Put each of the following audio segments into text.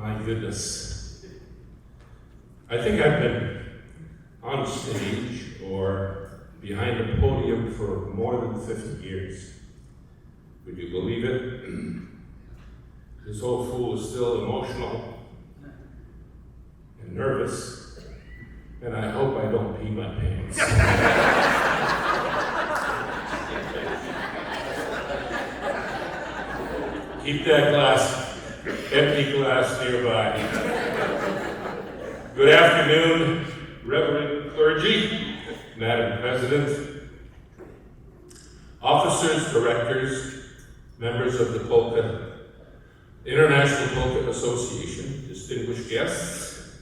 My goodness. I think I've been on stage or behind a podium for more than 50 years. Would you believe it? This old fool is still emotional and nervous, and I hope I don't pee my pants. Keep that empty glass nearby. Good afternoon, Reverend Clergy, Madam President, officers, directors, members of the Polka, International Polka Association, distinguished guests,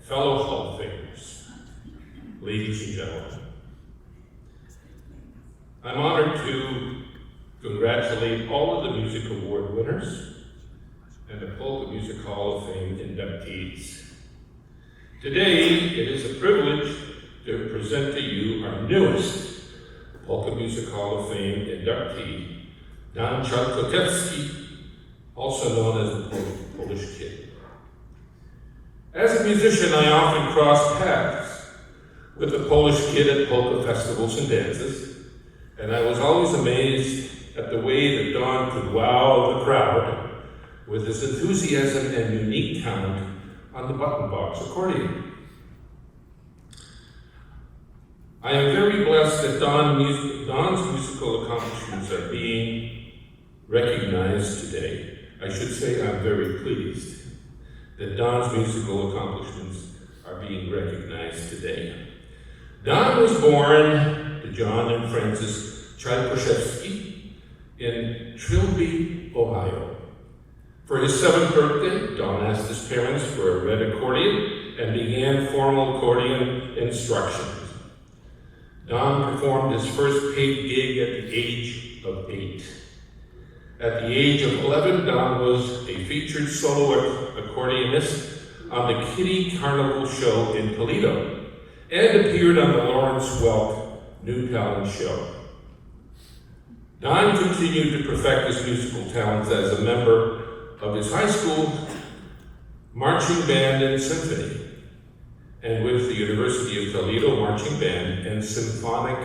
fellow Hall of Famers, ladies and gentlemen. I'm honored to congratulate all of the Music Award winners and the Polka Music Hall of Fame inductees. Today, it is a privilege to present to you our newest Polka Music Hall of Fame inductee, Don Cialkoszewski, also known as the Polish Kid. As a musician, I often crossed paths with the Polish Kid at polka festivals and dances, and I was always amazed at the way that Don could wow the crowd with his enthusiasm and unique talent on the button box accordion. I am very blessed that Don's musical accomplishments are being recognized today. I should say I'm very pleased that Don's musical accomplishments are being recognized today. Don was born to John and Frances Cialkoszewski in Trilby, Ohio. For his 7th birthday, Don asked his parents for a red accordion and began formal accordion instruction. Don performed his first paid gig at the age of 8. At the age of 11, Don was a featured solo accordionist on the Kitty Carnival show in Toledo and appeared on the Lawrence Welk New Talent show. Don continued to perfect his musical talents as a member of his high school marching band and symphony, and with the University of Toledo Marching Band and Symphonic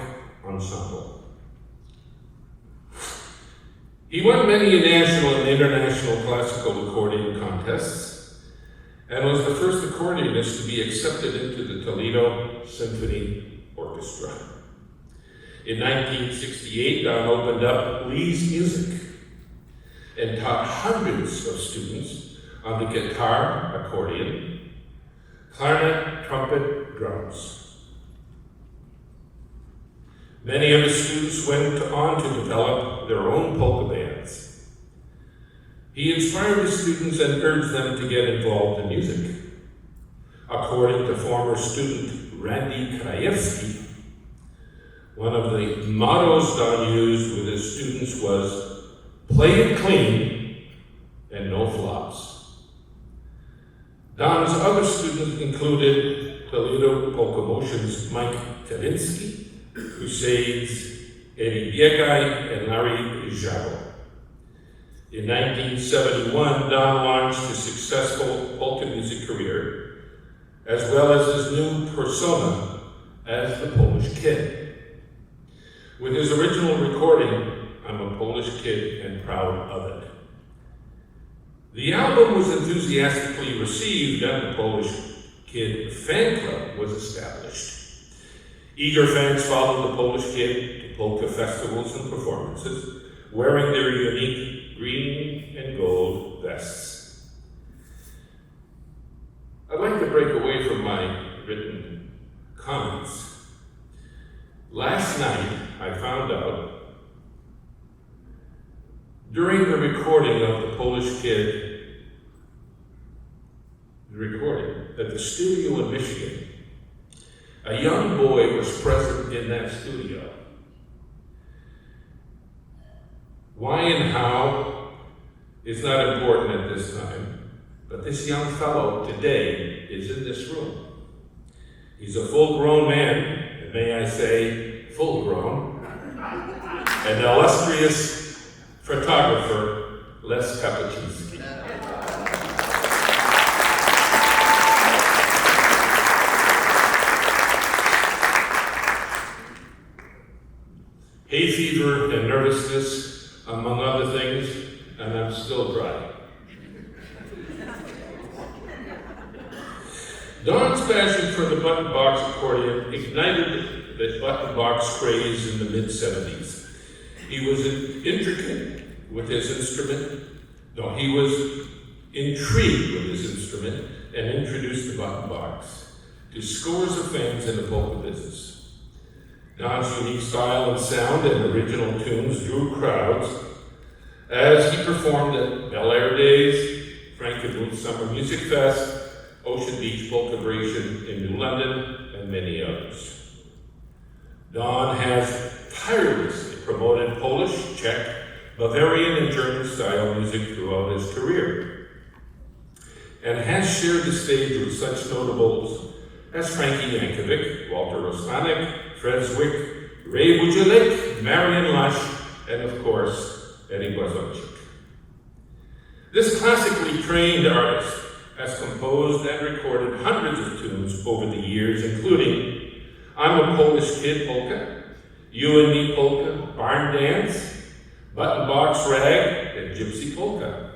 Ensemble. He won many national and international classical accordion contests and was the first accordionist to be accepted into the Toledo Symphony Orchestra. In 1968, Don opened up Lee's Music and taught hundreds of students on the guitar, accordion, clarinet, trumpet, drums. Many of his students went on to develop their own polka bands. He inspired his students and urged them to get involved in music. According to former student Randy Krajewski, one of the mottos Don used with his students was, "Play it clean and no flops." Don's other students included Toledo Polka Motion's Mike Telinsky, Crusades, Eddie Biegaj, and Larry Żago. In 1971, Don launched his successful polka music career, as well as his new persona as the Polish Kid. With his original recording, "I'm a Polish Kid and Proud of It." The album was enthusiastically received and the Polish Kid fan club was established. Eager fans followed the Polish Kid to polka festivals and performances, wearing their unique green and gold vests. I'd like to break away from my written comments. Last night, I found out during the recording of the Polish Kid, at the studio in Michigan, a young boy was present in that studio. Why and how is not important at this time, but this young fellow today is in this room. He's a full-grown man, and may I say, full-grown, an illustrious photographer, Les Kapuscinski. hay fever and nervousness, among other things, and I'm still dry. Don's passion for the button box accordion ignited the button box craze in the mid-70s. He was intricate with his instrument. No, he was intrigued with his instrument and introduced the button box to scores of fans in the polka business. Don's unique style and sound and original tunes drew crowds as he performed at Bel Air Days, Frankenmuth Summer Music Fest, Ocean Beach Polkabration in New London, and many others. Don has tirelessly promoted Polish, Czech, Bavarian, and German style music throughout his career, and has shared the stage with such notables as Frankie Yankovic, Walter Rostanek, Fred Zwick, Ray Bujelik, Marian Lush, and of course, Eddie Blazonczyk. This classically trained artist has composed and recorded hundreds of tunes over the years, including I'm a Polish Kid Polka, You and Me Polka, Barn Dance, Button Box Rag, and Gypsy Polka.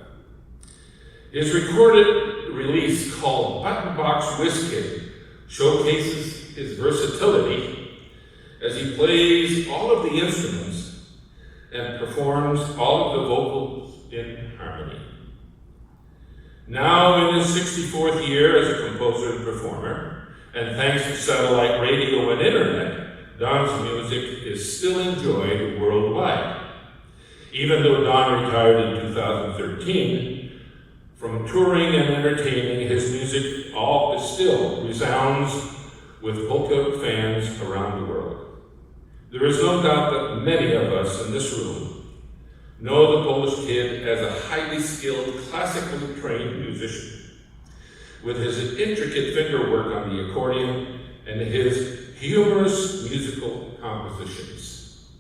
His recorded release called Button Box Whiskey showcases his versatility as he plays all of the instruments and performs all of the vocals in harmony. Now in his 64th year as a composer and performer, and thanks to satellite radio and internet, Don's music is still enjoyed worldwide. Even though Don retired in 2013, from touring and entertaining, his music still resounds with polka fans around the world. There is no doubt that many of us in this room know the Polish Kid as a highly skilled, classically trained musician, with his intricate finger work on the accordion and his humorous musical compositions.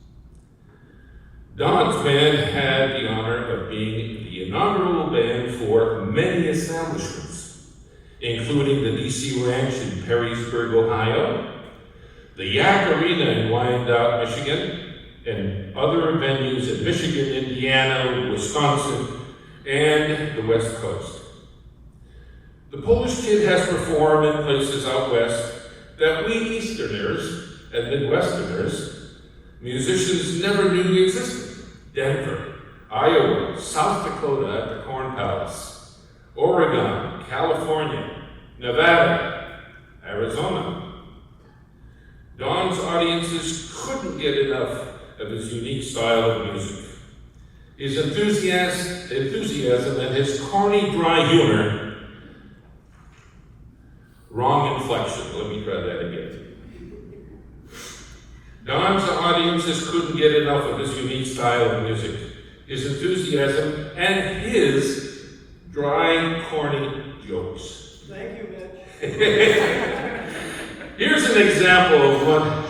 Don's band had the honor of being the inaugural band for many establishments, including the DC Ranch in Perrysburg, Ohio, the Yak Arena in Wyandotte, Michigan, and other venues in Michigan, Indiana, Wisconsin, and the West Coast. The Polish Kid has performed in places out west that we Easterners and Midwesterners, musicians, never knew existed. Denver, Iowa, South Dakota at the Corn Palace, Oregon, California, Nevada, Arizona. Don's audiences couldn't get enough of his unique style of music. His enthusiasm and his corny, dry humor. Wrong inflection, let me try that again. Don's audiences couldn't get enough of his unique style of music, his enthusiasm, and his dry, corny jokes. Thank you, Mitch. Here's an example of one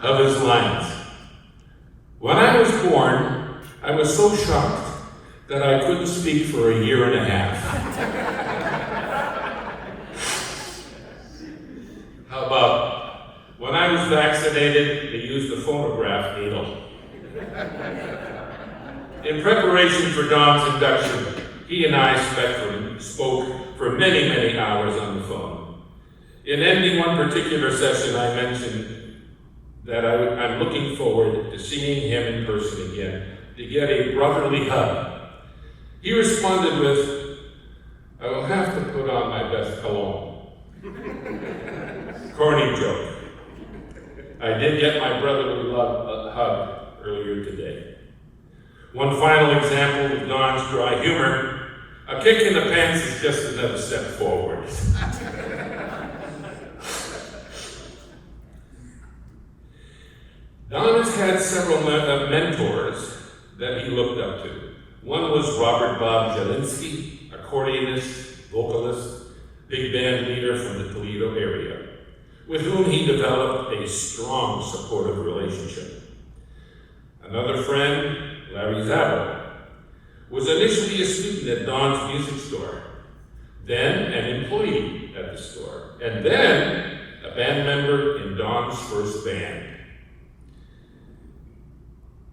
of his lines. When I was born, I was so shocked that I couldn't speak for a year and a half. How about, when I was vaccinated, they used the phonograph needle. In preparation for Don's induction, he and I spoke for many, many hours on the phone. In ending one particular session, I mentioned that I'm looking forward to seeing him in person again, to get a brotherly hug. He responded with, I will have to put on my best cologne. Corny joke. I did get my brotherly hug earlier today. One final example of Don's dry humor, a kick in the pants is just another step forward. Don has had several mentors that he looked up to. One was Robert Bob Jelinski, accordionist, vocalist, big band leader from the Toledo area, with whom he developed a strong, supportive relationship. Another friend, Larry Zabel, was initially a student at Don's music store, then an employee at the store, and then a band member in Don's first band.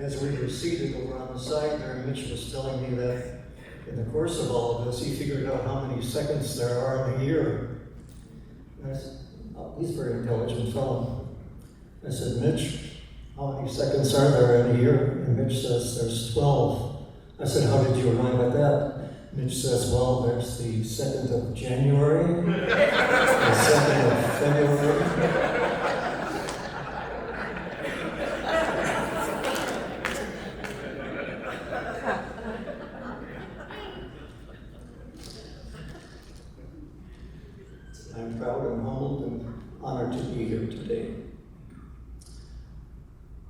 as we were seated over on the side there, Mitch was telling me that in the course of all of this, he figured out how many seconds there are in a year. And I said, oh, he's a very intelligent fellow. I said, Mitch, how many seconds are there in a year? And Mitch says, there's 12. I said, how did you arrive at that? Mitch says, well, there's the 2nd of January, the 2nd of February. I'm proud and humbled and honored to be here today.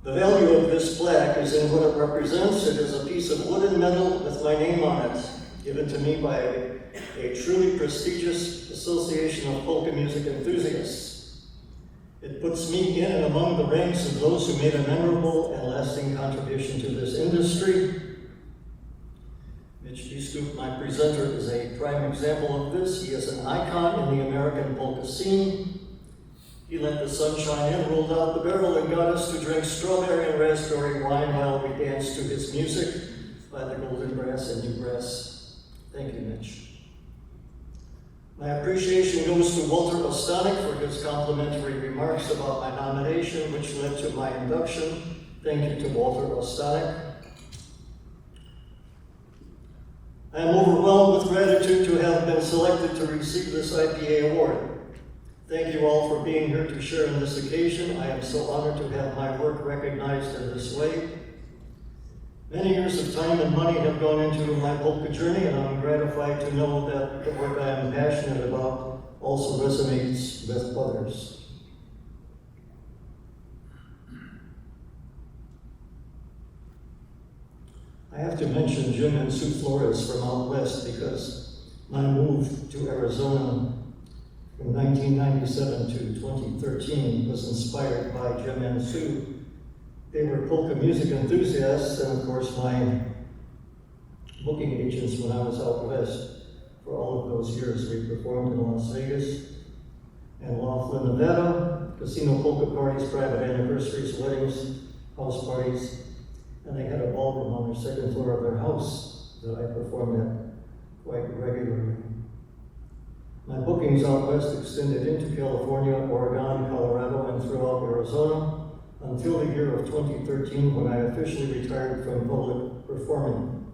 The value of this plaque is in what it represents. It is a piece of wood and metal with my name on it, given to me by a truly prestigious association of polka music enthusiasts. It puts me in and among the ranks of those who made a memorable and lasting contribution to this industry. Mitch Biskup, my presenter, is a prime example of this. He is an icon in the American polka scene. He let the sunshine in, rolled out the barrel, and got us to drink strawberry and raspberry wine while we danced to his music by the Golden Brass and New Brass. Thank you, Mitch. My appreciation goes to Walter Ostanek for his complimentary remarks about my nomination, which led to my induction. Thank you to Walter Ostanek. I am overwhelmed with gratitude to have been selected to receive this IPA award. Thank you all for being here to share in this occasion. I am so honored to have my work recognized in this way. Many years of time and money have gone into my polka journey, and I'm gratified to know that the work I am passionate about also resonates with others. I have to mention Jim and Sue Flores from out west because my move to Arizona from 1997 to 2013 was inspired by Jim and Sue. They were polka music enthusiasts and of course my booking agents when I was out west. For all of those years we performed in Las Vegas and Laughlin, Nevada, casino polka parties, private anniversaries, weddings, house parties. And they had a ballroom on the 2nd floor of their house that I performed at quite regularly. My bookings out west extended into California, Oregon, Colorado, and throughout Arizona until the year of 2013 when I officially retired from public performing.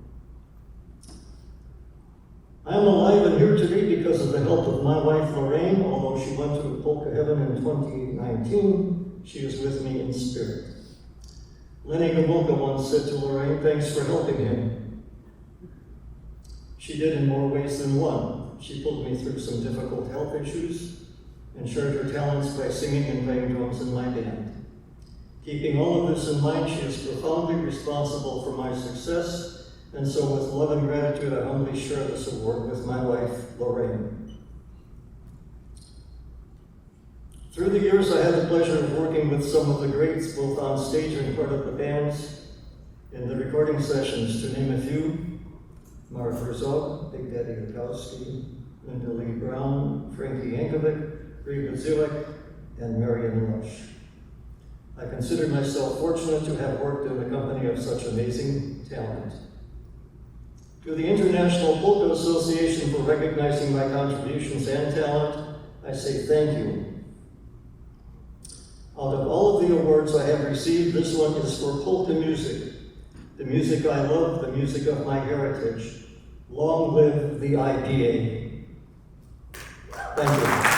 I am alive and here today because of the help of my wife Lorraine. Although she went to Polka Heaven in 2019, she is with me in spirit. Lenny Gomulka once said to Lorraine, thanks for helping him. She did in more ways than one. She pulled me through some difficult health issues and shared her talents by singing and playing drums in my band. Keeping all of this in mind, she is profoundly responsible for my success, and so with love and gratitude, I humbly share this award with my wife, Lorraine. Through the years, I had the pleasure of working with some of the greats, both on stage and part of the bands, in the recording sessions, to name a few: Mark Herzog, Big Daddy Cialkoszewski, Linda Lee Brown, Frankie Yankovic, Reba Zilek, and Marion Lush. I consider myself fortunate to have worked in the company of such amazing talent. To the International Polka Association for recognizing my contributions and talent, I say thank you. Out of all of the awards I have received, this one is for polka music, the music I love, the music of my heritage. Long live the IPA. Thank you.